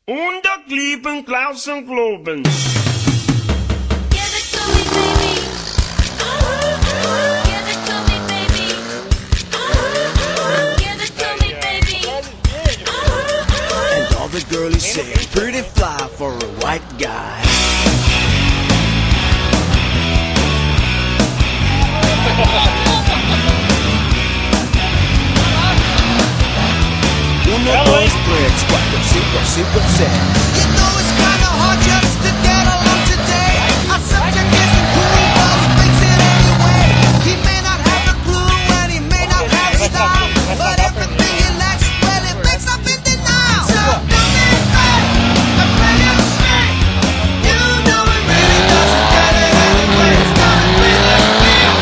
Unter Glieben, Klaus und Globen. Give it to me, baby. Give it to me, baby. Give it to me, baby. And all the girlies say I'm pretty fly for a white guy. Uno, dos, tres, cuatro, cinco, cinco, seis. You know it's kinda hard just to get along today. Our subject isn't cool, but he thinks it anyway. He may not have a clue and he may not have style, but everything he lacks, well, it makes up in denial. So don't be fake, but play it straight. You know it really doesn't get it anyway. It's gonna be the feel,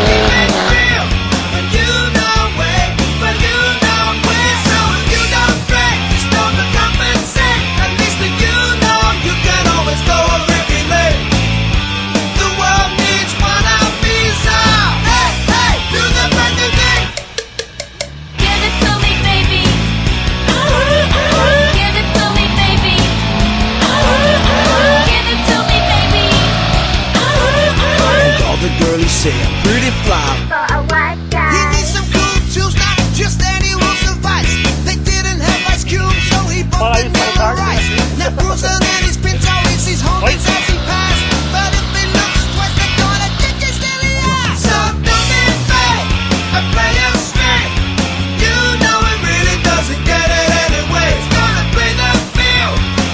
keep it real. But you know way, but you know way. So if you don't break, just don't compensate. At least that you know you can always go a Ricky late. The world needs one of these out. Hey, hey, do the brand new thing. Give it to me, baby. Give it to me, baby. Give it to me, baby. And all the girlies say I'm pretty fly. For a white He guy. needs some cool tunes, not just any rules of vice. They didn't have Ice Cube, so he bumped it Miller Rice. Now cruising and he's been always sees homies as he passed. But if he looks twice, they're gonna think he's really ass. So don't be fake, and play it straight. You know it really doesn't get it anyway. It's gonna be the feel,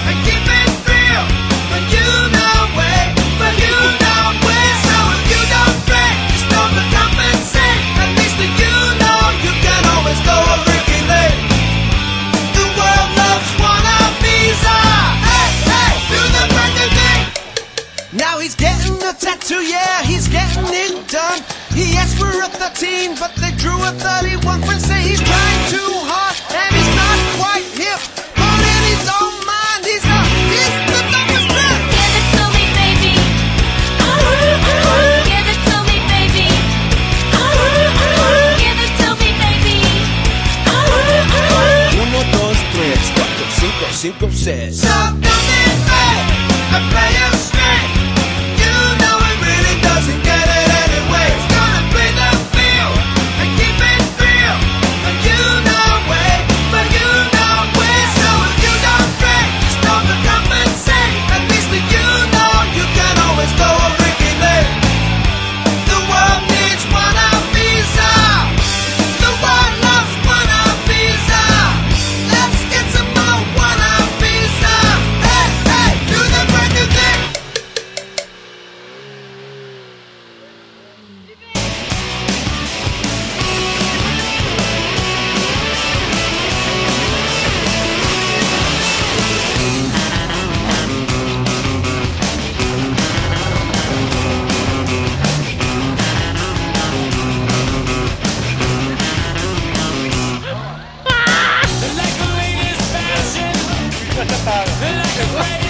and keep it real. But you know way, but you know way. So if you don't break, just don't compensate. At least that you know you can always go a Ricky late. The world loves wanna visa. Hey, hey, do the brand new thing. Now he's getting a tattoo, yeah, he's getting it done. He asked for a 13, but they drew a 31. Friends say he's trying too hard, and he's not quite hip. But in his own mind, he's the dumbest man. Give it to me, baby. Give it to me, baby. Give it to me, baby. Uno, dos, tres, cuatro, cinco, cinco, seis. So don't be fake, and play it straight. You know it really doesn't get it anyway. It's gonna be the feel, and keep it real. But you know way, but you know way. So if you don't break, just don't compensate. At least that you know you can always go a Ricky late. The world needs one of these out. The world loves one of these out. Let's get some more one of these out. Hey, hey, do the brand new thing. Like the latest fashion, like a